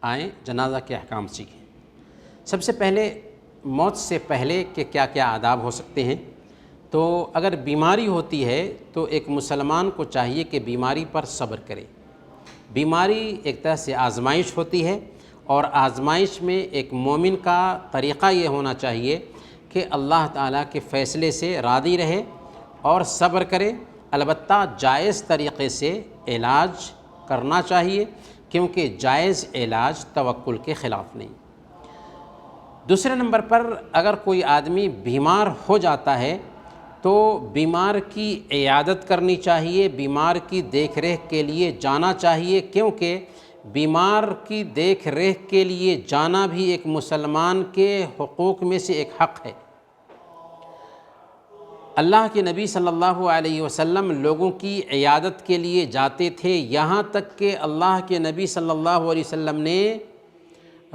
آئیں جنازہ کے احکام سیکھیں۔ سب سے پہلے موت سے پہلے کہ کیا کیا آداب ہو سکتے ہیں، تو اگر بیماری ہوتی ہے تو ایک مسلمان کو چاہیے کہ بیماری پر صبر کرے۔ بیماری ایک طرح سے آزمائش ہوتی ہے، اور آزمائش میں ایک مومن کا طریقہ یہ ہونا چاہیے کہ اللہ تعالیٰ کے فیصلے سے راضی رہے اور صبر کرے، البتہ جائز طریقے سے علاج کرنا چاہیے، کیونکہ جائز علاج توکل کے خلاف نہیں۔ دوسرے نمبر پر اگر کوئی آدمی بیمار ہو جاتا ہے تو بیمار کی عیادت کرنی چاہیے، بیمار کی دیکھ ریکھ کے لیے جانا چاہیے، کیونکہ بیمار کی دیکھ ریکھ کے لیے جانا بھی ایک مسلمان کے حقوق میں سے ایک حق ہے۔ اللہ کے نبی صلی اللہ علیہ وسلم لوگوں کی عیادت کے لیے جاتے تھے، یہاں تک کہ اللہ کے نبی صلی اللہ علیہ وسلم نے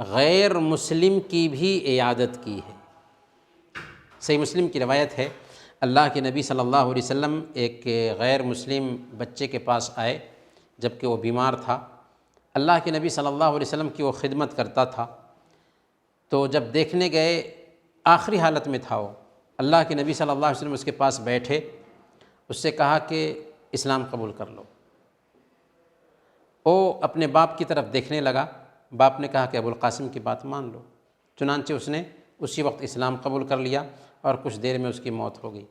غیر مسلم کی بھی عیادت کی ہے۔ صحیح مسلم کی روایت ہے، اللہ کے نبی صلی اللہ علیہ وسلم ایک غیر مسلم بچے کے پاس آئے جبکہ وہ بیمار تھا۔ اللہ کے نبی صلی اللہ علیہ وسلم کی وہ خدمت کرتا تھا، تو جب دیکھنے گئے آخری حالت میں تھا وہ، اللہ کے نبی صلی اللہ علیہ وسلم اس کے پاس بیٹھے، اس سے کہا کہ اسلام قبول کر لو۔ وہ اپنے باپ کی طرف دیکھنے لگا، باپ نے کہا کہ ابوالقاسم کی بات مان لو، چنانچہ اس نے اسی وقت اسلام قبول کر لیا اور کچھ دیر میں اس کی موت ہو گئی۔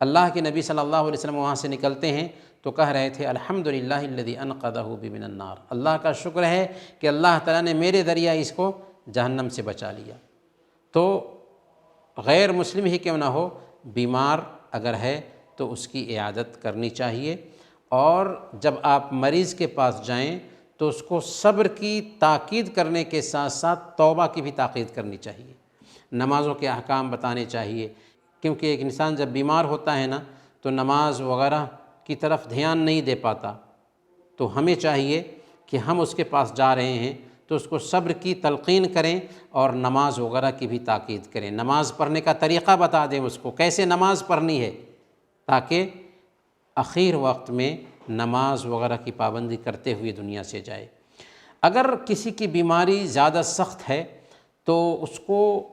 اللہ کے نبی صلی اللہ علیہ وسلم وہاں سے نکلتے ہیں تو کہہ رہے تھے الحمدللہ الذی انقذہ بی من النار، اللہ کا شکر ہے کہ اللہ تعالیٰ نے میرے ذریعہ اس کو جہنم سے بچا لیا۔ تو غیر مسلم ہی کیوں نہ ہو، بیمار اگر ہے تو اس کی عیادت کرنی چاہیے، اور جب آپ مریض کے پاس جائیں تو اس کو صبر کی تاکید کرنے کے ساتھ ساتھ توبہ کی بھی تاکید کرنی چاہیے، نمازوں کے احکام بتانے چاہیے، کیونکہ ایک انسان جب بیمار ہوتا ہے نا تو نماز وغیرہ کی طرف دھیان نہیں دے پاتا، تو ہمیں چاہیے کہ ہم اس کے پاس جا رہے ہیں تو اس کو صبر کی تلقین کریں اور نماز وغیرہ کی بھی تاکید کریں، نماز پڑھنے کا طریقہ بتا دیں اس کو کیسے نماز پڑھنی ہے، تاکہ اخیر وقت میں نماز وغیرہ کی پابندی کرتے ہوئے دنیا سے جائے۔ اگر کسی کی بیماری زیادہ سخت ہے تو اس کو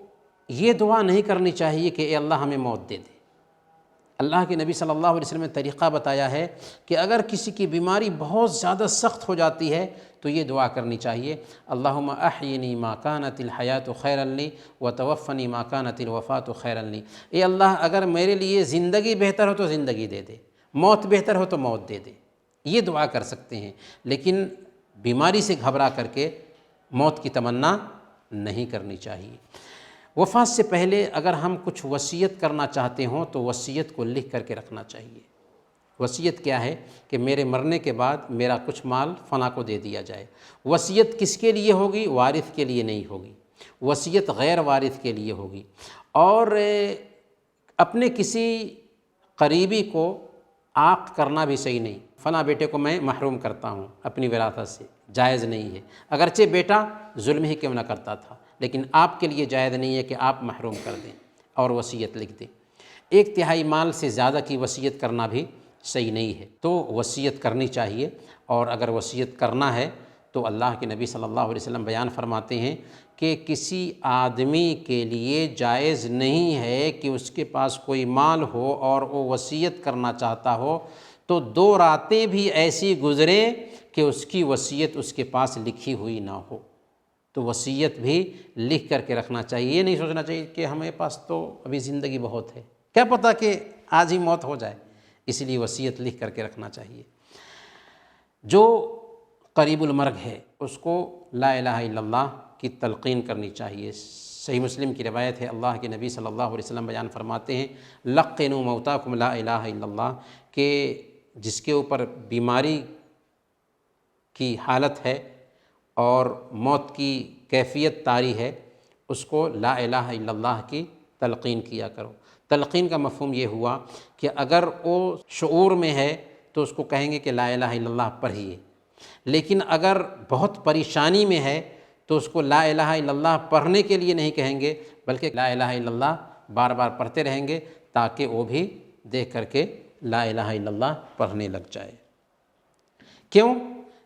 یہ دعا نہیں کرنی چاہیے کہ اے اللہ ہمیں موت دے دے۔ اللہ کے نبی صلی اللہ علیہ وسلم نے طریقہ بتایا ہے کہ اگر کسی کی بیماری بہت زیادہ سخت ہو جاتی ہے تو یہ دعا کرنی چاہیے، اللہم احینی ما کانت الحیات خیرا لی وتوفنی ما کانت الوفات خیرا لی، اے اللہ اگر میرے لیے زندگی بہتر ہو تو زندگی دے دے، موت بہتر ہو تو موت دے دے، یہ دعا کر سکتے ہیں، لیکن بیماری سے گھبرا کر کے موت کی تمنا نہیں کرنی چاہیے۔ وفات سے پہلے اگر ہم کچھ وصیت کرنا چاہتے ہوں تو وصیت کو لکھ کر کے رکھنا چاہیے۔ وصیت کیا ہے کہ میرے مرنے کے بعد میرا کچھ مال فلاں کو دے دیا جائے۔ وصیت کس کے لیے ہوگی؟ وارث کے لیے نہیں ہوگی، وصیت غیر وارث کے لیے ہوگی، اور اپنے کسی قریبی کو عاق کرنا بھی صحیح نہیں، فلاں بیٹے کو میں محروم کرتا ہوں اپنی وراثت سے، جائز نہیں ہے، اگرچہ بیٹا ظلم ہی کیوں نہ کرتا تھا، لیکن آپ کے لیے جائز نہیں ہے کہ آپ محروم کر دیں اور وصیت لکھ دیں۔ 1/3 مال سے زیادہ کی وصیت کرنا بھی صحیح نہیں ہے، تو وصیت کرنی چاہیے، اور اگر وصیت کرنا ہے تو اللہ کے نبی صلی اللہ علیہ وسلم بیان فرماتے ہیں کہ کسی آدمی کے لیے جائز نہیں ہے کہ اس کے پاس کوئی مال ہو اور وہ وصیت کرنا چاہتا ہو تو 2 راتیں بھی ایسی گزریں کہ اس کی وصیت اس کے پاس لکھی ہوئی نہ ہو، تو وصیت بھی لکھ کر کے رکھنا چاہیے۔ یہ نہیں سوچنا چاہیے کہ ہمارے پاس تو ابھی زندگی بہت ہے، کیا پتہ کہ آج ہی موت ہو جائے، اس لیے وصیت لکھ کر کے رکھنا چاہیے۔ جو قریب المرگ ہے اس کو لا الہ الا اللہ کی تلقین کرنی چاہیے۔ صحیح مسلم کی روایت ہے، اللہ کے نبی صلی اللہ علیہ وسلم بیان فرماتے ہیں لقنوا موتاکم لا الہ الا اللہ، کہ جس کے اوپر بیماری کی حالت ہے اور موت کی کیفیت طاری ہے اس کو لا الہ الا اللہ کی تلقین کیا کرو۔ تلقین کا مفہوم یہ ہوا کہ اگر وہ شعور میں ہے تو اس کو کہیں گے کہ لا الہ الا اللہ پڑھیے، لیکن اگر بہت پریشانی میں ہے تو اس کو لا الہ الا اللہ پڑھنے کے لیے نہیں کہیں گے، بلکہ لا الہ الا اللہ بار بار پڑھتے رہیں گے تاکہ وہ بھی دیکھ کر کے لا الہ الا اللہ پڑھنے لگ جائے۔ کیوں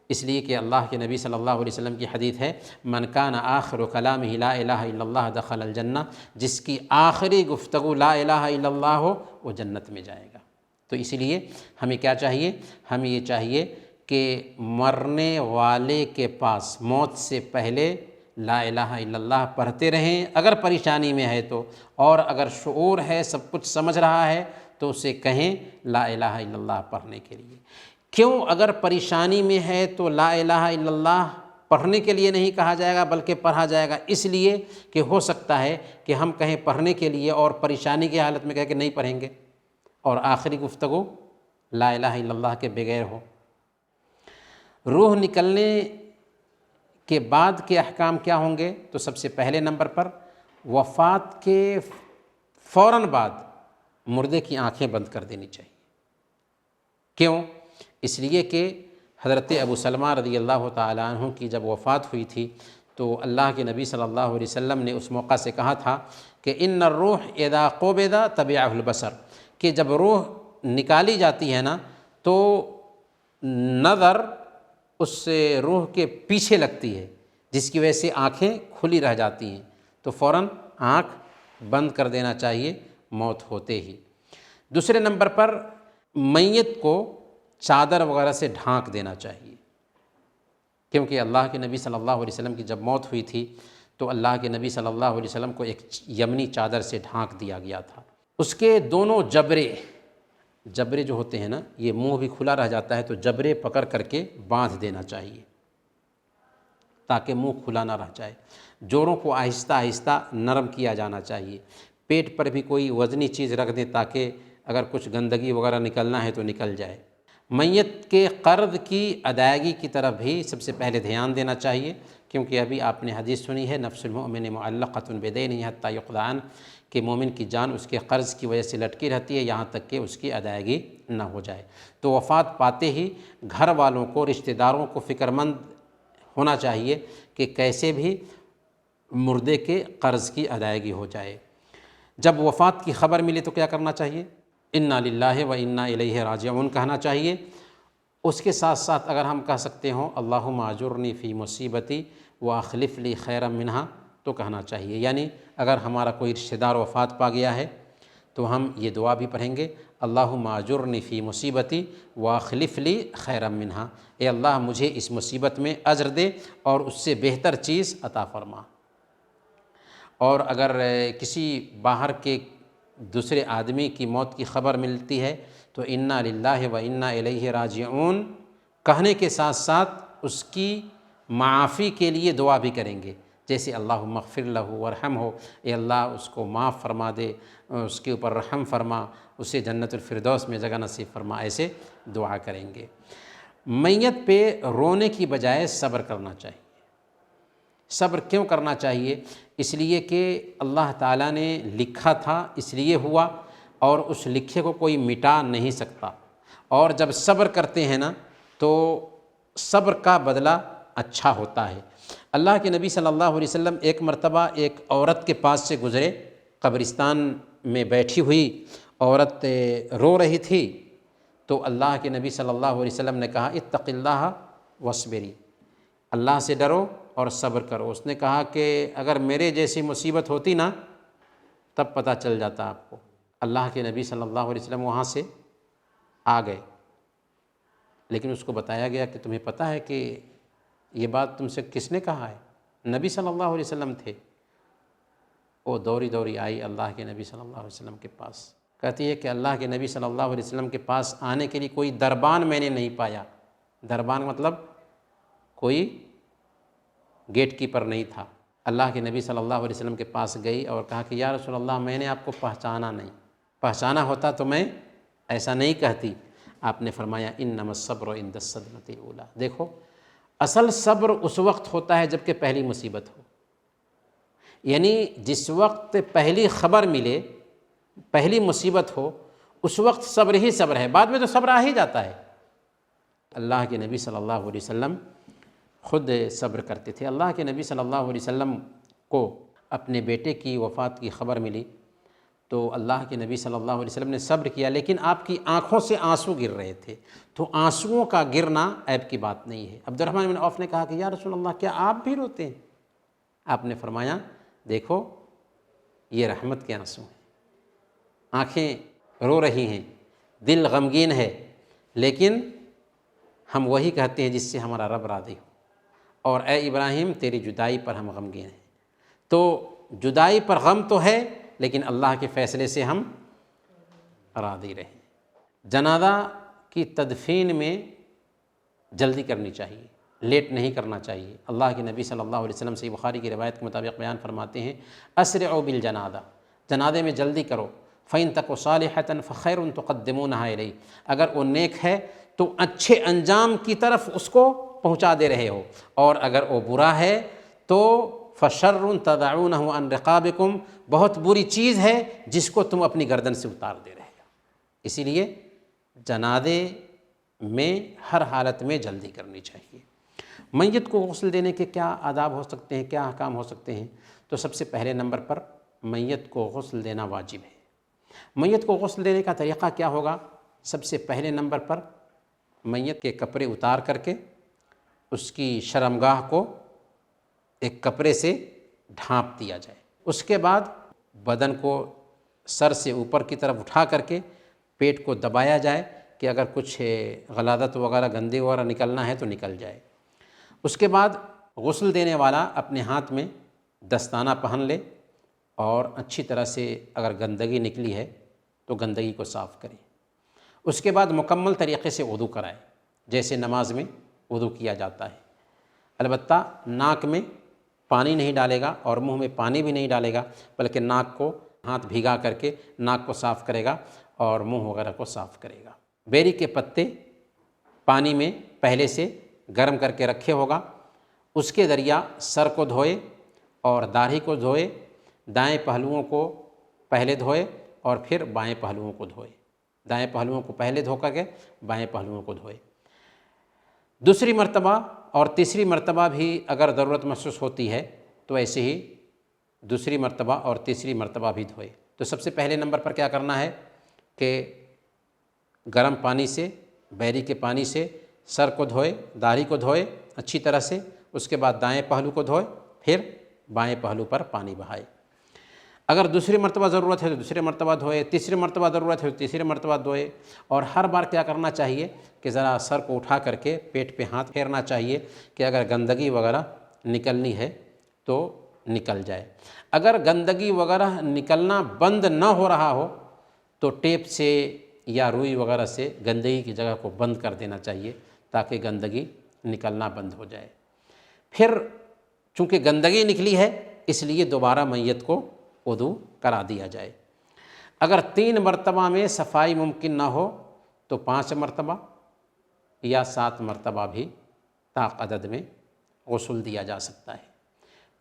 اس لیے کہ اللہ کے نبی صلی اللہ علیہ وسلم کی حدیث ہے، من کان آخر کلامہ لا الہ الا اللہ دخل الجنہ، جس کی آخری گفتگو لا الہ الا اللہ ہو وہ جنت میں جائے گا۔ تو اس لیے ہمیں کیا چاہیے؟ ہمیں یہ چاہیے کہ مرنے والے کے پاس موت سے پہلے لا الہ الا اللہ پڑھتے رہیں، اگر پریشانی میں ہے تو، اور اگر شعور ہے، سب کچھ سمجھ رہا ہے تو اسے کہیں لا الہ الا اللہ پڑھنے کے لیے۔ کیوں اگر پریشانی میں ہے تو لا الہ الا اللہ پڑھنے کے لیے نہیں کہا جائے گا بلکہ پڑھا جائے گا؟ اس لیے کہ ہو سکتا ہے کہ ہم کہیں پڑھنے کے لیے اور پریشانی کی حالت میں کہہ کہ نہیں پڑھیں گے، اور آخری گفتگو لا الہ الا اللہ کے بغیر ہو۔ روح نکلنے کے بعد کے احکام کیا ہوں گے؟ تو سب سے پہلے نمبر پر وفات کے فوراً بعد مردے کی آنکھیں بند کر دینی چاہیے۔ کیوں؟ اس لیے کہ حضرت ابو سلمہ رضی اللہ تعالیٰ عنہ کی جب وفات ہوئی تھی تو اللہ کے نبی صلی اللہ علیہ وسلم نے اس موقع سے کہا تھا کہ ان الروح اذا قبض تبعہ البصر، کہ جب روح نکالی جاتی ہے نا تو نظر اس روح کے پیچھے لگتی ہے، جس کی وجہ سے آنکھیں کھلی رہ جاتی ہیں، تو فوراً آنکھ بند کر دینا چاہیے موت ہوتے ہی۔ دوسرے نمبر پر میت کو چادر وغیرہ سے ڈھانک دینا چاہیے، کیونکہ اللہ کے نبی صلی اللہ علیہ وسلم کی جب موت ہوئی تھی تو اللہ کے نبی صلی اللہ علیہ وسلم کو ایک یمنی چادر سے ڈھانک دیا گیا تھا۔ اس کے دونوں جبرے جو ہوتے ہیں نا، یہ منہ بھی کھلا رہ جاتا ہے تو جبرے پکڑ کر کے باندھ دینا چاہیے تاکہ منہ کھلا نہ رہ جائے۔ جوڑوں کو آہستہ آہستہ نرم کیا جانا چاہیے۔ پیٹ پر بھی کوئی وزنی چیز رکھ دیں تاکہ اگر کچھ گندگی وغیرہ نکلنا ہے تو نکل جائے۔ میت کے قرض کی ادائیگی کی طرف بھی سب سے پہلے دھیان دینا چاہیے، کیونکہ ابھی آپ نے حدیث سنی ہے نفس المؤمن معلقۃ بدینہ حتیٰ یقضی عنہ، کہ مومن کی جان اس کے قرض کی وجہ سے لٹکی رہتی ہے یہاں تک کہ اس کی ادائیگی نہ ہو جائے۔ تو وفات پاتے ہی گھر والوں کو، رشتہ داروں کو فکر مند ہونا چاہیے کہ کیسے بھی مردے کے قرض کی ادائیگی ہو جائے۔ جب وفات کی خبر ملی تو کیا کرنا چاہیے؟ انا للہ و انا الیہ راجعون کہنا چاہیے۔ اس کے ساتھ ساتھ اگر ہم کہہ سکتے ہوں اللہم اجرنی فی مصیبتی واخلف لی خیرا منہا تو کہنا چاہیے، یعنی اگر ہمارا کوئی رشتہ دار وفات پا گیا ہے تو ہم یہ دعا بھی پڑھیں گے اللہم اجرنی فی مصیبتی واخلف لی خیرا منہا، اے اللہ مجھے اس مصیبت میں اجر دے اور اس سے بہتر چیز عطا فرما۔ اور اگر کسی باہر کے دوسرے آدمی کی موت کی خبر ملتی ہے تو انا للہ و انا الیہ راجعون کہنے کے ساتھ ساتھ اس کی معافی کے لیے دعا بھی کریں گے، جیسے اللہم اغفر لہ ورحمہ، اے اللہ اس کو معاف فرما دے، اس کے اوپر رحم فرما، اسے جنت الفردوس میں جگہ نصیب فرما، ایسے دعا کریں گے۔ میت پہ رونے کی بجائے صبر کرنا چاہیے۔ صبر کیوں کرنا چاہیے؟ اس لیے کہ اللہ تعالیٰ نے لکھا تھا اس لیے ہوا، اور اس لکھے کو کوئی مٹا نہیں سکتا، اور جب صبر کرتے ہیں نا تو صبر کا بدلہ اچھا ہوتا ہے۔ اللہ کے نبی صلی اللہ علیہ وسلم ایک مرتبہ ایک عورت کے پاس سے گزرے، قبرستان میں بیٹھی ہوئی عورت رو رہی تھی، تو اللہ کے نبی صلی اللہ علیہ وسلم نے کہا اتق اللہ واصبری، اللہ سے ڈرو اور صبر کرو۔ اس نے کہا کہ اگر میرے جیسی مصیبت ہوتی نا تب پتہ چل جاتا آپ کو۔ اللہ کے نبی صلی اللہ علیہ وسلم وہاں سے آ گئے، لیکن اس کو بتایا گیا کہ تمہیں پتہ ہے کہ یہ بات تم سے کس نے کہا ہے؟ نبی صلی اللہ علیہ وسلم تھے۔ وہ دوری دوری آئی اللہ کے نبی صلی اللہ علیہ وسلم کے پاس، کہتی ہے کہ اللہ کے نبی صلی اللہ علیہ وسلم کے پاس آنے کے لیے کوئی دربان میں نے نہیں پایا۔ دربان مطلب کوئی گیٹ کیپر نہیں تھا۔ اللہ کے نبی صلی اللہ علیہ وسلم کے پاس گئی اور کہا کہ یا رسول اللہ میں نے آپ کو پہچانا نہیں، پہچانا ہوتا تو میں ایسا نہیں کہتی۔ آپ نے فرمایا انما الصبر عند الصدمۃ الاولی، دیکھو اصل صبر اس وقت ہوتا ہے جب کہ پہلی مصیبت ہو، یعنی جس وقت پہلی خبر ملے، پہلی مصیبت ہو، اس وقت صبر ہی صبر ہے، بعد میں تو صبر آ ہی جاتا ہے۔ اللہ کے نبی صلی اللہ علیہ وسلم خود صبر کرتے تھے۔ اللہ کے نبی صلی اللہ علیہ وسلم کو اپنے بیٹے کی وفات کی خبر ملی تو اللہ کے نبی صلی اللہ علیہ وسلم نے صبر کیا، لیکن آپ کی آنکھوں سے آنسو گر رہے تھے، تو آنسوؤں کا گرنا عیب کی بات نہیں ہے۔ عبد الرحمن بن عوف نے کہا کہ یا رسول اللہ کیا آپ بھی روتے ہیں؟ آپ نے فرمایا دیکھو یہ رحمت کے آنسو ہیں، آنکھیں رو رہی ہیں، دل غمگین ہے، لیکن ہم وہی کہتے ہیں جس سے ہمارا رب راضی ہو، اور اے ابراہیم تیری جدائی پر ہم غمگین ہیں۔ تو جدائی پر غم تو ہے، لیکن اللہ کے فیصلے سے ہم راضی رہیں۔ جنازہ کی تدفین میں جلدی کرنی چاہیے، لیٹ نہیں کرنا چاہیے۔ اللہ کے نبی صلی اللہ علیہ وسلم صحیح بخاری کی روایت کے مطابق بیان فرماتے ہیں اسرعوا بالجنازہ، جنازے میں جلدی کرو، فَإِن تَكُ صَالِحَةً فَخَيْرٌ تُقَدِّمُونَهَا إِلَيْهِ، اگر وہ نیک ہے تو اچھے انجام کی طرف اس کو پہنچا دے رہے ہو، اور اگر وہ برا ہے تو فَشَرٌ تَدَعُونَهُ عَنْ رِقَابِكُمْ، بہت بری چیز ہے جس کو تم اپنی گردن سے اتار دے رہے ہو۔ اسی لیے جنازے میں ہر حالت میں جلدی کرنی چاہیے۔ میت کو غسل دینے کے کیا آداب ہو سکتے ہیں، کیا احکام ہو سکتے ہیں؟ تو سب سے پہلے نمبر پر میت کو غسل دینا واجب ہے۔ میت کو غسل دینے کا طریقہ کیا ہوگا؟ سب سے پہلے نمبر پر میت کے کپڑے اتار کر کے اس کی شرمگاہ کو ایک کپڑے سے ڈھانپ دیا جائے، اس کے بعد بدن کو سر سے اوپر کی طرف اٹھا کر کے پیٹ کو دبایا جائے کہ اگر کچھ غلاظت وغیرہ گندی وغیرہ نکلنا ہے تو نکل جائے۔ اس کے بعد غسل دینے والا اپنے ہاتھ میں دستانہ پہن لے اور اچھی طرح سے اگر گندگی نکلی ہے تو گندگی کو صاف کرے۔ اس کے بعد مکمل طریقے سے وضو کرائے، جیسے نماز میں وضو کیا جاتا ہے۔ البتہ ناک میں پانی نہیں ڈالے گا اور منہ میں پانی بھی نہیں ڈالے گا، بلکہ ناک کو ہاتھ بھیگا کر کے ناک کو صاف کرے گا اور منہ وغیرہ کو صاف کرے گا۔ بیری کے پتے پانی میں پہلے سے گرم کر کے رکھے ہوگا، اس کے ذریعہ سر کو دھوئے اور داڑھی کو دھوئے، دائیں پہلوؤں کو پہلے دھوئے اور پھر بائیں پہلوؤں کو دھوئے، دائیں پہلوؤں کو پہلے دھو کر کے بائیں پہلوؤں کو دھوئے۔ دوسری مرتبہ اور تیسری مرتبہ بھی اگر ضرورت محسوس ہوتی ہے تو ایسے ہی دوسری مرتبہ اور تیسری مرتبہ بھی دھوئے۔ تو سب سے پہلے نمبر پر کیا کرنا ہے کہ گرم پانی سے، بیری کے پانی سے سر کو دھوئے، داڑھی کو دھوئے اچھی طرح سے، اس کے بعد دائیں پہلو کو دھوئے، پھر بائیں پہلو پر پانی بہائے۔ اگر دوسری مرتبہ ضرورت ہے تو دوسری مرتبہ دھوئے، تیسری مرتبہ ضرورت ہے تو تیسری مرتبہ دھوئے، اور ہر بار کیا کرنا چاہیے کہ ذرا سر کو اٹھا کر کے پیٹ پہ ہاتھ پھیرنا چاہیے کہ اگر گندگی وغیرہ نکلنی ہے تو نکل جائے۔ اگر گندگی وغیرہ نکلنا بند نہ ہو رہا ہو تو ٹیپ سے یا روئی وغیرہ سے گندگی کی جگہ کو بند کر دینا چاہیے تاکہ گندگی نکلنا بند ہو جائے۔ پھر چونکہ گندگی نکلی ہے اس لیے دوبارہ میت کو وضو کرا دیا جائے۔ اگر 3 مرتبہ میں صفائی ممکن نہ ہو تو 5 مرتبہ یا 7 مرتبہ بھی طاق عدد میں غسل دیا جا سکتا ہے۔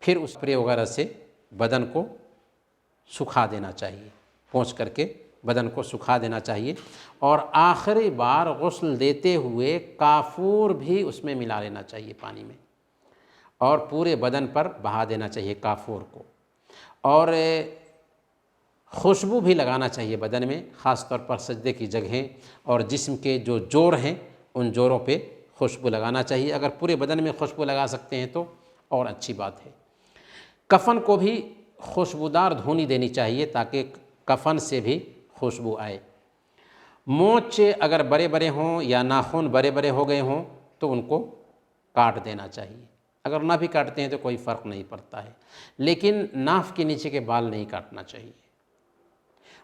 پھر اس اسپرے وغیرہ سے بدن کو سکھا دینا چاہیے، پونچھ کر کے بدن کو سکھا دینا چاہیے، اور آخری بار غسل دیتے ہوئے کافور بھی اس میں ملا لینا چاہیے پانی میں، اور پورے بدن پر بہا دینا چاہیے کافور کو، اور خوشبو بھی لگانا چاہیے بدن میں، خاص طور پر سجدے کی جگہیں اور جسم کے جو جوڑ ہیں ان جوڑوں پہ خوشبو لگانا چاہیے۔ اگر پورے بدن میں خوشبو لگا سکتے ہیں تو اور اچھی بات ہے۔ کفن کو بھی خوشبودار دھونی دینی چاہیے تاکہ کفن سے بھی خوشبو آئے۔ مونچھ اگر بڑے بڑے ہوں یا ناخن بڑے بڑے ہو گئے ہوں تو ان کو کاٹ دینا چاہیے، اگر نہ بھی کاٹتے ہیں تو کوئی فرق نہیں پڑتا ہے، لیکن ناف کے نیچے کے بال نہیں کاٹنا چاہیے۔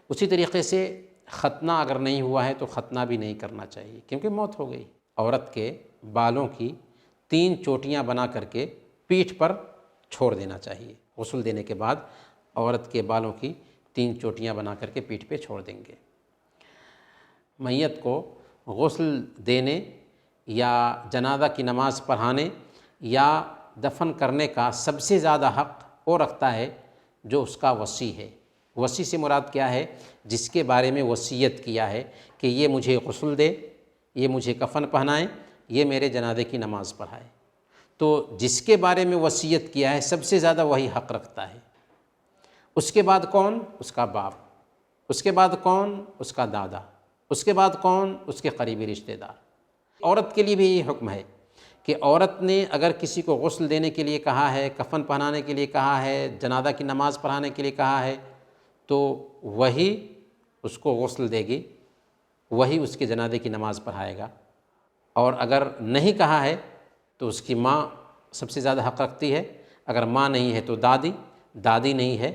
اسی طریقے سے ختنہ اگر نہیں ہوا ہے تو ختنہ بھی نہیں کرنا چاہیے کیونکہ موت ہو گئی۔ عورت کے بالوں کی 3 چوٹیاں بنا کر کے پیٹھ پر چھوڑ دینا چاہیے۔ غسل دینے کے بعد عورت کے بالوں کی 3 چوٹیاں بنا کر کے پیٹھ پہ چھوڑ دیں گے۔ میت کو غسل دینے یا جنازہ کی نماز پڑھانے یا دفن کرنے کا سب سے زیادہ حق وہ رکھتا ہے جو اس کا وصی ہے۔ وصی سے مراد کیا ہے؟ جس کے بارے میں وصیت کیا ہے کہ یہ مجھے غسل دے، یہ مجھے کفن پہنائے، یہ میرے جنازے کی نماز پڑھائے۔ تو جس کے بارے میں وصیت کیا ہے سب سے زیادہ وہی حق رکھتا ہے۔ اس کے بعد کون؟ اس کا باپ۔ اس کے بعد کون؟ اس کا دادا، اس کے بعد کون؟ اس کے قریبی رشتہ دار۔ عورت کے لیے بھی یہ حکم ہے کہ عورت نے اگر کسی کو غسل دینے کے لیے کہا ہے، کفن پہنانے کے لیے کہا ہے، جنازہ کی نماز پڑھانے کے لیے کہا ہے، تو وہی اس کو غسل دے گی، وہی اس کے جنازے کی نماز پڑھائے گا۔ اور اگر نہیں کہا ہے تو اس کی ماں سب سے زیادہ حق رکھتی ہے، اگر ماں نہیں ہے تو دادی، دادی نہیں ہے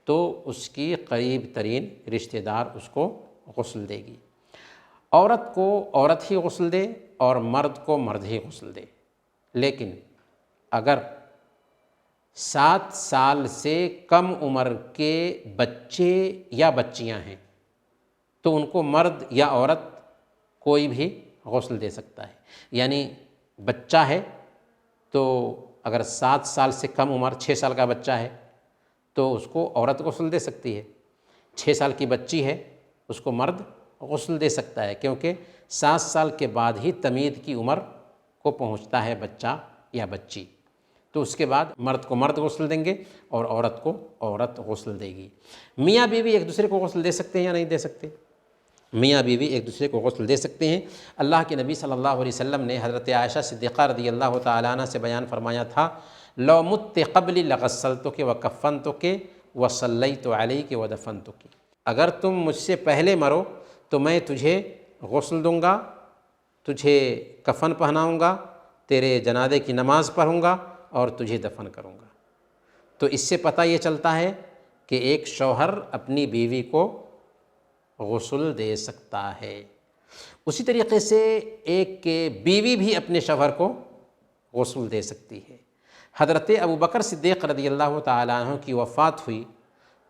تو اس کی قریب ترین رشتہ دار اس کو غسل دے گی۔ عورت کو عورت ہی غسل دے اور مرد کو مرد ہی غسل دے، لیکن اگر 7 سال سے کم عمر کے بچے یا بچیاں ہیں تو ان کو مرد یا عورت کوئی بھی غسل دے سکتا ہے۔ یعنی بچہ ہے تو اگر 7 سال سے کم عمر 6 سال کا بچہ ہے تو اس کو عورت غسل دے سکتی ہے، 6 سال کی بچی ہے اس کو مرد غسل دے سکتا ہے، کیونکہ 7 سال کے بعد ہی تمیز کی عمر کو پہنچتا ہے بچہ یا بچی، تو اس کے بعد مرد کو مرد غسل دیں گے اور عورت کو عورت غسل دے گی۔ میاں بیوی ایک دوسرے کو غسل دے سکتے ہیں یا نہیں دے سکتے؟ میاں بیوی ایک دوسرے کو غسل دے سکتے ہیں۔ اللہ کے نبی صلی اللہ علیہ وسلم نے حضرت عائشہ صدیقہ رضی اللہ تعالیٰ عنہ سے بیان فرمایا تھا، لو مت قبلی لغسلتک وکفنتک وصلیت علیک ودفنتک، اگر تم مجھ سے پہلے مرو تو میں تجھے غسل دوں گا، تجھے کفن پہناؤں گا، تیرے جنازے کی نماز پڑھوں گا اور تجھے دفن کروں گا۔ تو اس سے پتہ یہ چلتا ہے کہ ایک شوہر اپنی بیوی کو غسل دے سکتا ہے، اسی طریقے سے ایک بیوی بھی اپنے شوہر کو غسل دے سکتی ہے۔ حضرت ابوبکر صدیق رضی اللہ تعالیٰ عنہ کی وفات ہوئی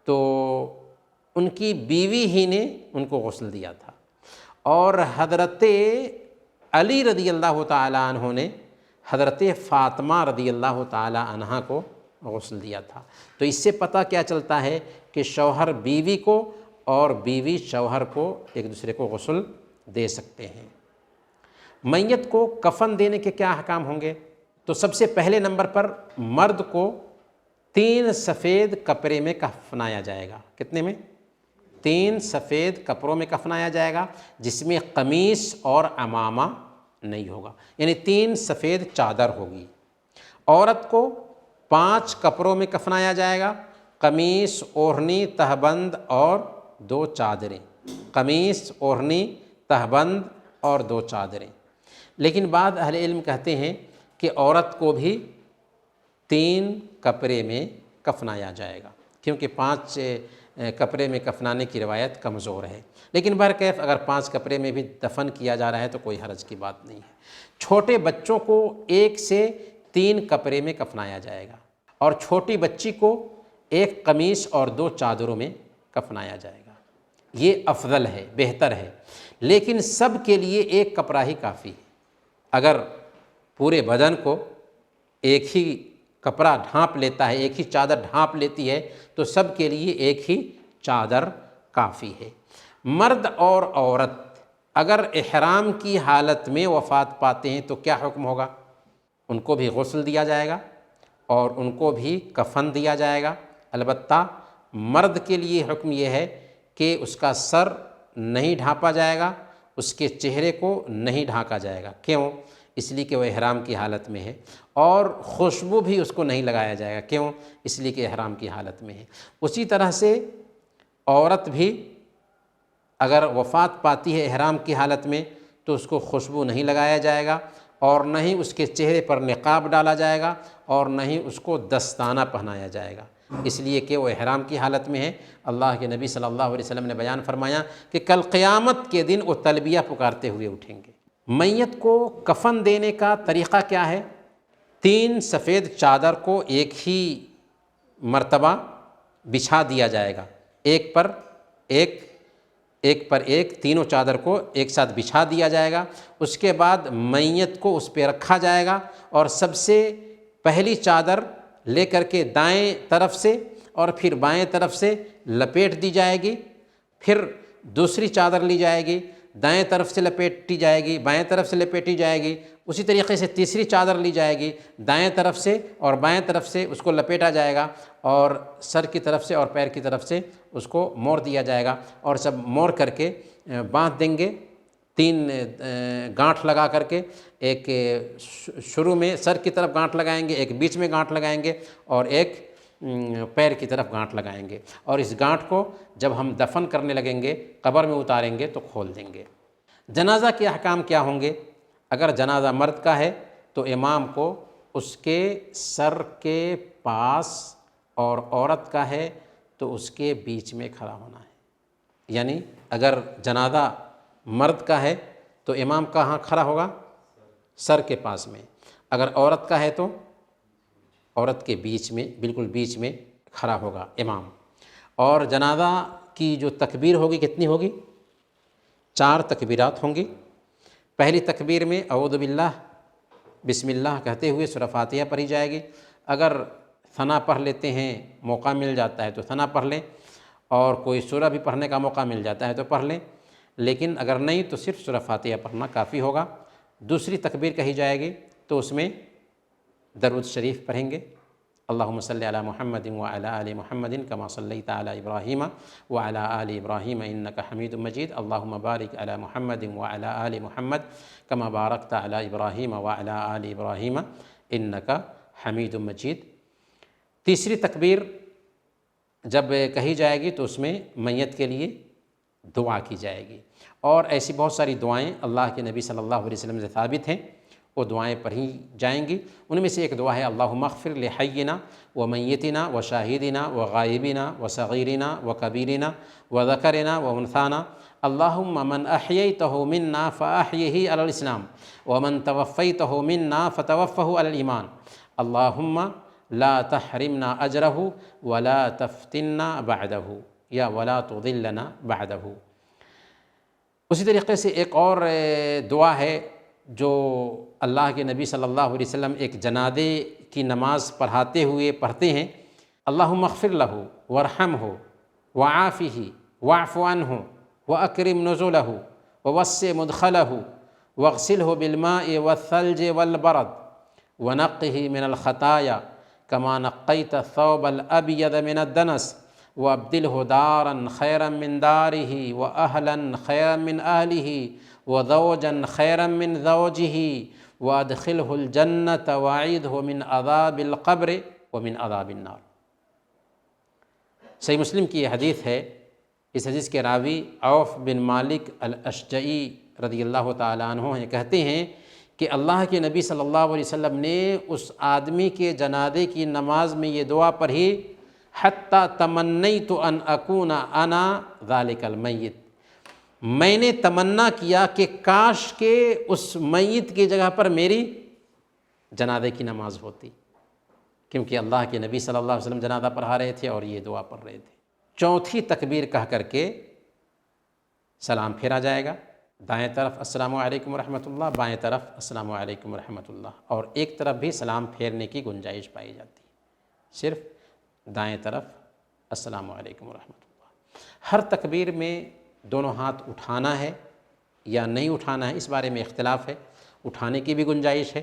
تو ان کی بیوی ہی نے ان کو غسل دیا تھا، اور حضرت علی رضی اللہ تعالیٰ عنہ نے حضرت فاطمہ رضی اللہ تعالیٰ عنہ کو غسل دیا تھا۔ تو اس سے پتہ کیا چلتا ہے کہ شوہر بیوی کو اور بیوی شوہر کو ایک دوسرے کو غسل دے سکتے ہیں۔ میت کو کفن دینے کے کیا احکام ہوں گے؟ تو سب سے پہلے نمبر پر مرد کو 3 سفید کپڑے میں کفنایا جائے گا۔ کتنے میں؟ 3 سفید کپڑوں میں کفنایا جائے گا، جس میں قمیص اور عمامہ نہیں ہوگا، یعنی 3 سفید چادر ہوگی۔ عورت کو 5 کپڑوں میں کفنایا جائے گا، قمیص، اوڑھنی، تہبند اور 2 چادریں، قمیص، اوڑھنی، تہبند اور 2 چادریں۔ لیکن بعض اہل علم کہتے ہیں کہ عورت کو بھی 3 کپڑے میں کفنایا جائے گا، کیونکہ 5 کپڑے میں کفنانے کی روایت کمزور ہے، لیکن بہرکیف اگر 5 کپڑے میں بھی دفن کیا جا رہا ہے تو کوئی حرج کی بات نہیں ہے۔ چھوٹے بچوں کو 1 سے 3 کپڑے میں کفنایا جائے گا، اور چھوٹی بچی کو 1 قمیص اور 2 چادروں میں کفنایا جائے گا۔ یہ افضل ہے، بہتر ہے، لیکن سب کے لیے 1 کپڑا ہی کافی ہے۔ اگر پورے بدن کو ایک ہی کپڑا ڈھانپ لیتا ہے، ایک ہی چادر ڈھانپ لیتی ہے، تو سب کے لیے 1 ہی چادر کافی ہے۔ مرد اور عورت اگر احرام کی حالت میں وفات پاتے ہیں تو کیا حکم ہوگا؟ ان کو بھی غسل دیا جائے گا اور ان کو بھی کفن دیا جائے گا۔ البتہ مرد کے لیے حکم یہ ہے کہ اس کا سر نہیں ڈھانپا جائے گا، اس کے چہرے کو نہیں ڈھانکا جائے گا۔ کیوں؟ اس لیے کہ وہ احرام کی حالت میں ہے، اور خوشبو بھی اس کو نہیں لگایا جائے گا۔ کیوں؟ اس لیے کہ احرام کی حالت میں ہے۔ اسی طرح سے عورت بھی اگر وفات پاتی ہے احرام کی حالت میں تو اس کو خوشبو نہیں لگایا جائے گا، اور نہ ہی اس کے چہرے پر نقاب ڈالا جائے گا، اور نہ ہی اس کو دستانہ پہنایا جائے گا، اس لیے کہ وہ احرام کی حالت میں ہے۔ اللہ کے نبی صلی اللہ علیہ وسلم نے بیان فرمایا کہ کل قیامت کے دن وہ تلبیہ پکارتے ہوئے اٹھیں گے۔ میت کو کفن دینے کا طریقہ کیا ہے؟ 3 سفید چادر کو ایک ہی مرتبہ بچھا دیا جائے گا، ایک پر ایک تینوں چادر کو ایک ساتھ بچھا دیا جائے گا۔ اس کے بعد میت کو اس پہ رکھا جائے گا، اور سب سے پہلی چادر لے کر کے دائیں طرف سے اور پھر بائیں طرف سے لپیٹ دی جائے گی، پھر دوسری چادر لی جائے گی، دائیں طرف سے لپیٹی جائے گی، بائیں طرف سے لپیٹی جائے گی، اسی طریقے سے تیسری چادر لی جائے گی، دائیں طرف سے اور بائیں طرف سے اس کو لپیٹا جائے گا، اور سر کی طرف سے اور پیر کی طرف سے اس کو موڑ دیا جائے گا، اور سب موڑ کر کے باندھ دیں گے، 3 گانٹھ لگا کر کے، ایک شروع میں سر کی طرف گانٹھ لگائیں گے، ایک بیچ میں گانٹھ لگائیں گے، اور ایک پیر کی طرف گانٹھ لگائیں گے، اور اس گانٹھ کو جب ہم دفن کرنے لگیں گے، قبر میں اتاریں گے تو کھول دیں گے۔ جنازہ کے احکام کیا ہوں گے؟ اگر جنازہ مرد کا ہے تو امام کو اس کے سر کے پاس، اور عورت کا ہے تو اس کے بیچ میں کھڑا ہونا ہے۔ یعنی اگر جنازہ مرد کا ہے تو امام کہاں کھڑا ہوگا؟ سر کے پاس میں۔ اگر عورت کا ہے تو عورت کے بیچ میں، بالکل بیچ میں کھڑا ہوگا امام۔ اور جنازہ کی جو تکبیر ہوگی کتنی ہوگی؟ 4 تکبیرات ہوں گی۔ پہلی تکبیر میں اعوذ باللہ، بسم اللہ کہتے ہوئے سورہ فاتحہ پڑھی جائے گی۔ اگر ثنا پڑھ لیتے ہیں، موقع مل جاتا ہے تو ثنا پڑھ لیں، اور کوئی سورہ بھی پڑھنے کا موقع مل جاتا ہے تو پڑھ لیں، لیکن اگر نہیں تو صرف سورہ فاتحہ پڑھنا کافی ہوگا۔ دوسری تکبیر کہی جائے گی تو اس میں درود شریف پڑھیں گے، اللہم صلی علی محمد وعلی آل محمد کما صلیت علی ابراہیم وعلی آل ابراہیم انک حمید مجید، اللہم بارک علی محمد وعلی آل محمد کما بارکت علی ابراہیم وعلی آل ابراہیم انک حمید مجید۔ تیسری تکبیر جب کہی جائے گی تو اس میں میت کے لیے دعا کی جائے گی، اور ایسی بہت ساری دعائیں اللہ کے نبی صلی اللہ علیہ وسلم سے ثابت ہیں، وہ دعائیں پڑھی جائیں گی۔ ان میں سے ایک دعا ہے اللہم اغفر لحینا و میتنا و شاہدنا و غائبنا و صغیرنا و کبیرنا و ذکرنا و انثانا، اللہم من احییتہ منا فاحیہ علی الاسلام ومن توفیتہ منا فتوفہ علی الایمان، اللہم لا تحرمنا اجرہ ولا تفتنا بعدہ، یا ولا تضلنا بعدہ۔ اسی طریقے سے ایک اور دعا ہے جو اللہ کے نبی صلی اللہ علیہ وسلم ایک جنازے کی نماز پڑھاتے ہوئے پڑھتے ہیں، اللہم اغفر لہ وارحمہ وعافہ واعف عنہ واکرم نزلہ ووسع مدخلہ واغسلہ بالماء والثلج والبرد ونقہ من الخطایا کما نقیت الثوب الابید من الدنس وابدلہ دارا خیرا من دارہ واہلا خیرا من اہلہ وزوجا خیرا من زوجہ وادخلہ الجنۃ واعیدہ من عذاب القبر ومن عذاب النار۔ صحیح مسلم کی یہ حدیث ہے۔ اس حدیث کے راوی عوف بن مالک الاشجعی رضی اللہ تعالیٰ عنہ ہیں، کہتے ہیں کہ اللہ کے نبی صلی اللہ علیہ وسلم نے اس آدمی کے جنازے کی نماز میں یہ دعا پڑھی، حتی تمنیت ان اکون انا ذالک المیت، میں نے تمنا کیا کہ کاش کہ اس میت کی جگہ پر میری جنازے کی نماز ہوتی، کیونکہ اللہ کے نبی صلی اللہ علیہ وسلم جنازہ پڑھا رہے تھے اور یہ دعا پڑھ رہے تھے۔ چوتھی تکبیر کہہ کر کے سلام پھیرا جائے گا، دائیں طرف السلام علیکم ورحمۃ اللہ، بائیں طرف السلام علیکم ورحمۃ اللہ، اور ایک طرف بھی سلام پھیرنے کی گنجائش پائی جاتی ہے، صرف دائیں طرف السلام علیکم ورحمۃ اللہ۔ ہر تکبیر میں دونوں ہاتھ اٹھانا ہے یا نہیں اٹھانا ہے، اس بارے میں اختلاف ہے، اٹھانے کی بھی گنجائش ہے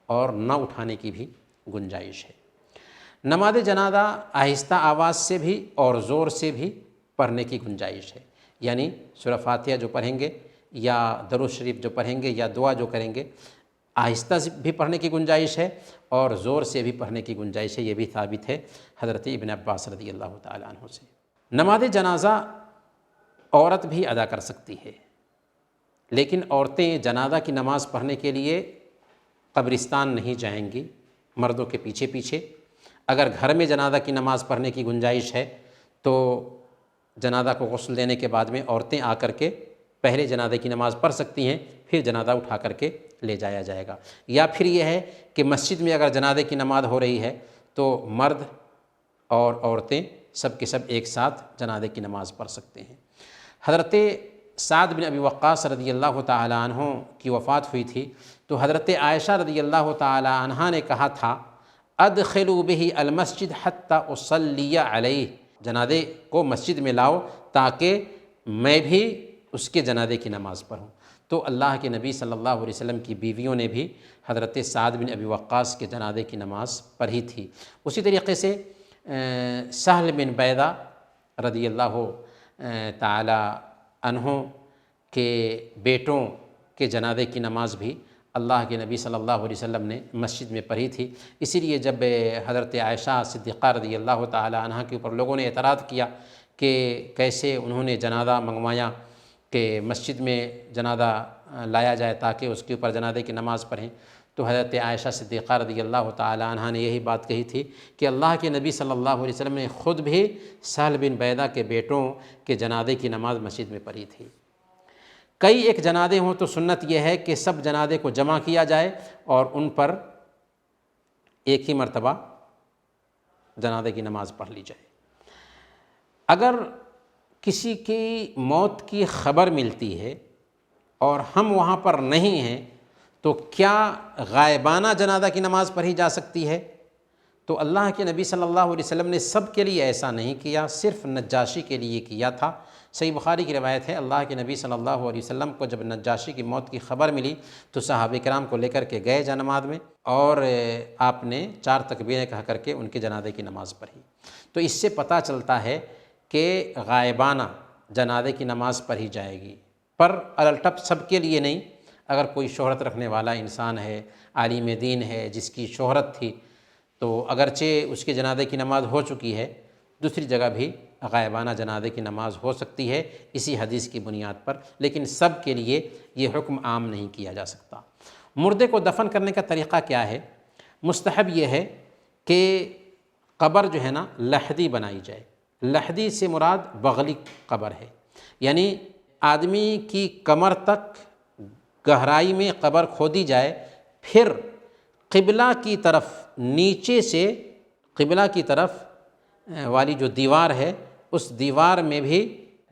اور نہ اٹھانے کی بھی گنجائش ہے۔ نماز جنازہ آہستہ آواز سے بھی اور زور سے بھی پڑھنے کی گنجائش ہے، یعنی سورہ فاتحہ جو پڑھیں گے یا درود شریف جو پڑھیں گے یا دعا جو کریں گے، آہستہ سے بھی پڑھنے کی گنجائش ہے اور زور سے بھی پڑھنے کی گنجائش ہے، یہ بھی ثابت ہے حضرت ابن عباس رضی اللہ تعالیٰ عنہ سے۔ نماز جنازہ عورت بھی ادا کر سکتی ہے، لیکن عورتیں جنازہ کی نماز پڑھنے کے لیے قبرستان نہیں جائیں گی، مردوں کے پیچھے پیچھے۔ اگر گھر میں جنازہ کی نماز پڑھنے کی گنجائش ہے تو جنازہ کو غسل دینے کے بعد میں عورتیں آ کر کے پہلے جنازے کی نماز پڑھ سکتی ہیں، پھر جنازہ اٹھا کر کے لے جایا جائے گا۔ یا پھر یہ ہے کہ مسجد میں اگر جنازے کی نماز ہو رہی ہے تو مرد اور عورتیں سب کے سب ایک ساتھ جنازے کی نماز پڑھ سکتے ہیں۔ حضرت سعد بن ابی وقاص رضی اللہ تعالیٰ عنہ کی وفات ہوئی تھی تو حضرت عائشہ رضی اللہ تعالیٰ عنہا نے کہا تھا ادخلوا به المسجد حتی اصلی علیہ، جنازے کو مسجد میں لاؤ تاکہ میں بھی اس کے جنازے کی نماز پڑھوں۔ تو اللہ کے نبی صلی اللہ علیہ وسلم کی بیویوں نے بھی حضرت سعد بن ابی وقاص کے جنازے کی نماز پڑھی تھی۔ اسی طریقے سے سہل بن بیضہ رضی اللہ تعالی عنہ کے بیٹوں کے جنازے کی نماز بھی اللہ کے نبی صلی اللہ علیہ وسلم نے مسجد میں پڑھی تھی۔ اسی لیے جب حضرت عائشہ صدیقہ رضی اللہ تعالی عنہ کے اوپر لوگوں نے اعتراض کیا کہ کیسے انہوں نے جنازہ منگوایا کہ مسجد میں جنازہ لایا جائے تاکہ اس کے اوپر جنازے کی نماز پڑھیں، تو حضرت عائشہ صدیقہ رضی اللہ تعالی عنہ نے یہی بات کہی تھی کہ اللہ کے نبی صلی اللہ علیہ وسلم نے خود بھی سہل بن بیدہ کے بیٹوں کے جنازے کی نماز مسجد میں پڑھی تھی۔ کئی ایک جنازے ہوں تو سنت یہ ہے کہ سب جنازے کو جمع کیا جائے اور ان پر ایک ہی مرتبہ جنازے کی نماز پڑھ لی جائے۔ اگر کسی کی موت کی خبر ملتی ہے اور ہم وہاں پر نہیں ہیں تو کیا غائبانہ جنازہ کی نماز پڑھی جا سکتی ہے؟ تو اللہ کے نبی صلی اللہ علیہ وسلم نے سب کے لیے ایسا نہیں کیا، صرف نجاشی کے لیے کیا تھا۔ صحیح بخاری کی روایت ہے، اللہ کے نبی صلی اللہ علیہ وسلم کو جب نجاشی کی موت کی خبر ملی تو صحابہ کرام کو لے کر کے گئے جنماز میں، اور آپ نے 4 تکبیریں کہہ کر کے ان کے جنازے کی نماز پڑھی۔ تو اس سے پتہ چلتا ہے کہ غائبانہ جنازے کی نماز پڑھی جائے گی، پر الٹپ سب کے لیے نہیں۔ اگر کوئی شہرت رکھنے والا انسان ہے، عالم دین ہے، جس کی شہرت تھی، تو اگرچہ اس کے جنازے کی نماز ہو چکی ہے، دوسری جگہ بھی غائبانہ جنازے کی نماز ہو سکتی ہے اسی حدیث کی بنیاد پر، لیکن سب کے لیے یہ حکم عام نہیں کیا جا سکتا۔ مردے کو دفن کرنے کا طریقہ کیا ہے؟ مستحب یہ ہے کہ قبر جو ہے نا لحدی بنائی جائے۔ لحدی سے مراد بغلی قبر ہے، یعنی آدمی کی کمر تک گہرائی میں قبر کھودی جائے، پھر قبلہ کی طرف نیچے سے قبلہ کی طرف والی جو دیوار ہے اس دیوار میں بھی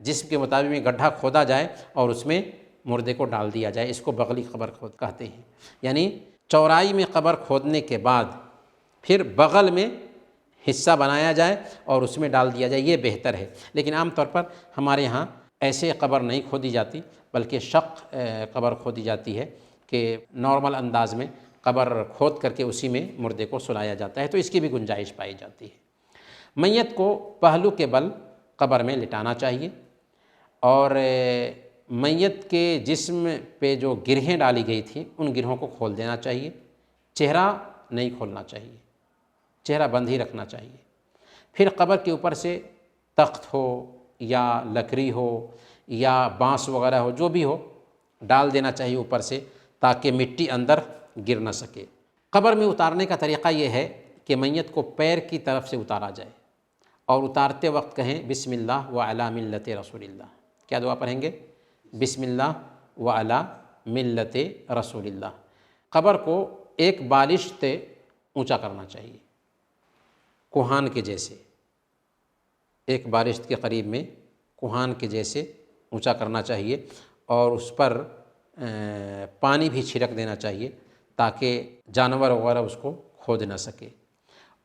جسم کے مطابق میں گڈھا کھودا جائے اور اس میں مردے کو ڈال دیا جائے۔ اس کو بغلی قبر کہتے ہیں، یعنی چوڑائی میں قبر کھودنے کے بعد پھر بغل میں حصہ بنایا جائے اور اس میں ڈال دیا جائے، یہ بہتر ہے۔ لیکن عام طور پر ہمارے یہاں ایسے قبر نہیں کھودی جاتی، بلکہ شق قبر کھودی جاتی ہے کہ نارمل انداز میں قبر کھود کر کے اسی میں مردے کو سلایا جاتا ہے، تو اس کی بھی گنجائش پائی جاتی ہے۔ میت کو پہلو کے بل قبر میں لٹانا چاہیے، اور میت کے جسم پہ جو گرہیں ڈالی گئی تھیں ان گرہوں کو کھول دینا چاہیے۔ چہرہ نہیں کھولنا چاہیے، چہرہ بند ہی رکھنا چاہیے۔ پھر قبر کے اوپر سے تخت ہو یا لکڑی ہو یا بانس وغیرہ ہو، جو بھی ہو، ڈال دینا چاہیے اوپر سے تاکہ مٹی اندر گر نہ سکے۔ قبر میں اتارنے کا طریقہ یہ ہے کہ میت کو پیر کی طرف سے اتارا جائے اور اتارتے وقت کہیں بسم اللہ وعلی ملت رسول اللہ۔ کیا دعا پڑھیں گے؟ بسم اللہ وعلی ملت رسول اللہ۔ قبر کو ایک بالش سے اونچا کرنا چاہیے، کوہان کے جیسے، ایک بالش کے قریب میں کوہان کے جیسے اونچا کرنا چاہیے، اور اس پر پانی بھی چھڑک دینا چاہیے تاکہ جانور وغیرہ اس کو کھود نہ سکے۔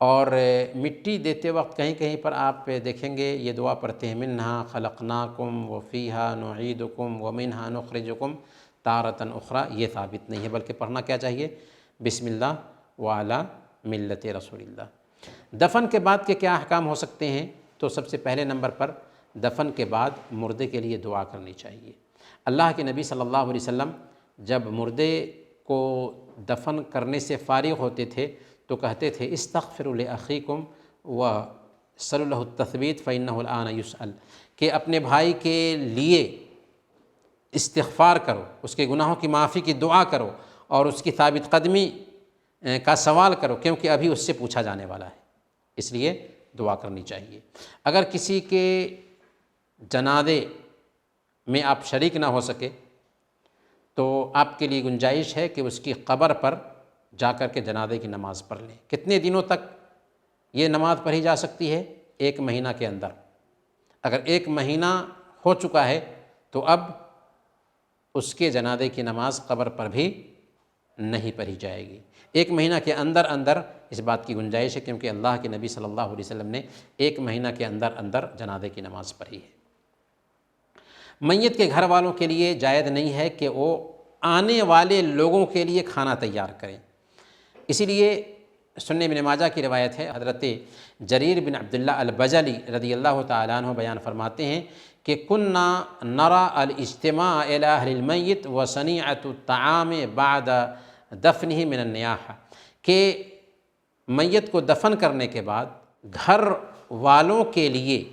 اور مٹی دیتے وقت کہیں کہیں پر آپ دیکھیں گے یہ دعا پڑھتے ہیں، منہا خلقناکم وفیہا نعیدکم ومنہا نخرجکم تارۃ اخری۔ یہ ثابت نہیں ہے، بلکہ پڑھنا کیا چاہیے؟ بسم اللہ وعلی ملت رسول اللہ۔ دفن کے بعد کے کیا احکام ہو سکتے ہیں؟ تو سب سے پہلے نمبر پر دفن کے بعد مردے کے لیے دعا کرنی چاہیے۔ اللہ کے نبی صلی اللہ علیہ وسلم جب مردے کو دفن کرنے سے فارغ ہوتے تھے تو کہتے تھے استغفروا لاخیکم وصلوا له التثبیت فانہ الآن یسأل، کہ اپنے بھائی کے لیے استغفار کرو، اس کے گناہوں کی معافی کی دعا کرو اور اس کی ثابت قدمی کا سوال کرو، کیونکہ ابھی اس سے پوچھا جانے والا ہے، اس لیے دعا کرنی چاہیے۔ اگر کسی کے جنازے میں آپ شریک نہ ہو سکے تو آپ کے لیے گنجائش ہے کہ اس کی قبر پر جا کر کے جنازے کی نماز پڑھ لیں۔ کتنے دنوں تک یہ نماز پڑھی جا سکتی ہے؟ 1 مہینہ کے اندر۔ اگر 1 مہینہ ہو چکا ہے تو اب اس کے جنازے کی نماز قبر پر بھی نہیں پڑھی جائے گی۔ 1 مہینہ کے اندر اندر اس بات کی گنجائش ہے، کیونکہ اللہ کے نبی صلی اللہ علیہ وسلم نے 1 مہینہ کے اندر اندر جنازے کی نماز پڑھی ہے۔ میت کے گھر والوں کے لیے جائز نہیں ہے کہ وہ آنے والے لوگوں کے لیے کھانا تیار کریں، اسی لیے سنن ابن ماجہ کی روایت ہے، حضرت جریر بن عبداللہ البجلی رضی اللہ تعالیٰ عنہ بیان فرماتے ہیں کہ کننا نرى الاجتماع الی اہل المیت وصنیعۃ الطعام بعد دفنہ من النیاحہ، کہ میت کو دفن کرنے کے بعد گھر والوں کے لیے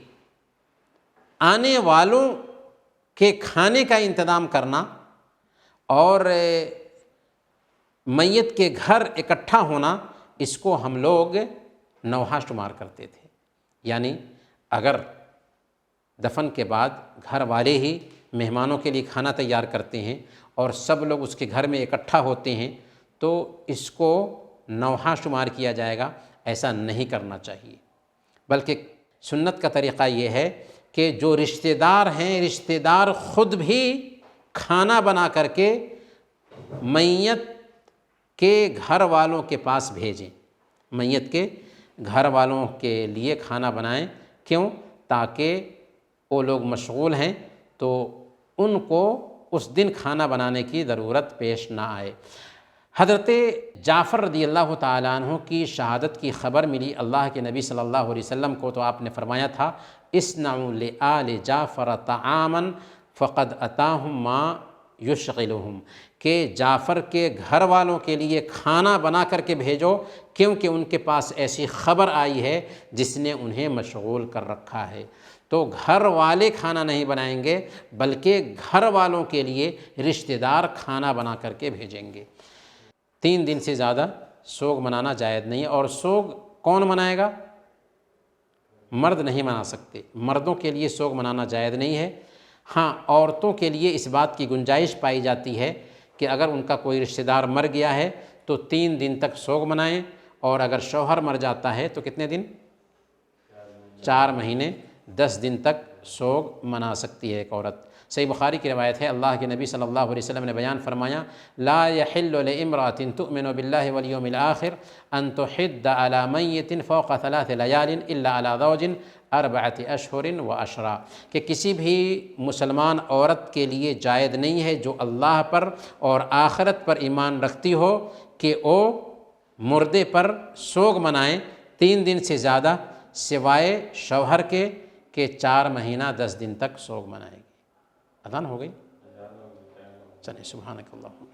آنے والوں کے کھانے کا انتظام کرنا اور میت کے گھر اکٹھا ہونا، اس کو ہم لوگ نوحہ شمار کرتے تھے۔ یعنی اگر دفن کے بعد گھر والے ہی مہمانوں کے لیے کھانا تیار کرتے ہیں اور سب لوگ اس کے گھر میں اکٹھا ہوتے ہیں تو اس کو نوحہ شمار کیا جائے گا، ایسا نہیں کرنا چاہیے۔ بلکہ سنت کا طریقہ یہ ہے کہ جو رشتہ دار ہیں، رشتہ دار خود بھی کھانا بنا کر کے میت کے گھر والوں کے پاس بھیجیں، میت کے گھر والوں کے لیے کھانا بنائیں۔ کیوں؟ تاکہ وہ لوگ مشغول ہیں تو ان کو اس دن کھانا بنانے کی ضرورت پیش نہ آئے۔ حضرت جعفر رضی اللہ تعالیٰ عنہ کی شہادت کی خبر ملی اللہ کے نبی صلی اللہ علیہ وسلم کو، تو آپ نے فرمایا تھا اصنعوا لآل جعفر طعاما فقد اتاہم ما یشغلہم، کہ جعفر کے گھر والوں کے لیے کھانا بنا کر کے بھیجو، کیونکہ ان کے پاس ایسی خبر آئی ہے جس نے انہیں مشغول کر رکھا ہے۔ تو گھر والے کھانا نہیں بنائیں گے بلکہ گھر والوں کے لیے رشتہ دار کھانا بنا کر کے بھیجیں گے۔ 3 دن سے زیادہ سوگ منانا جائز نہیں ہے، اور سوگ کون منائے گا؟ مرد نہیں منا سکتے، مردوں کے لیے سوگ منانا جائز نہیں ہے۔ ہاں، عورتوں کے لیے اس بات کی گنجائش پائی جاتی ہے کہ اگر ان کا کوئی رشتہ دار مر گیا ہے تو 3 دن تک سوگ منائیں، اور اگر شوہر مر جاتا ہے تو کتنے دن؟ 4 مہینے 10 دن تک سوگ منا سکتی ہے ایک عورت۔ صحیح بخاری کی روایت ہے، اللہ کے نبی صلی اللہ علیہ وسلم نے بیان فرمایا لا يحل لامرأة تؤمن بالله واليوم الآخر ان تحد على میت فوق 3 لیال الا على زوج 4 اشہر وعشرا، کہ کسی بھی مسلمان عورت کے لیے جائز نہیں ہے جو اللہ پر اور آخرت پر ایمان رکھتی ہو کہ وہ مردے پر سوگ منائیں 3 دن سے زیادہ، سوائے شوہر کے کہ 4 مہینہ 10 دن تک سوگ منائے گی۔ اذان ہو گئی؟ چلیں، سبحانک اللہم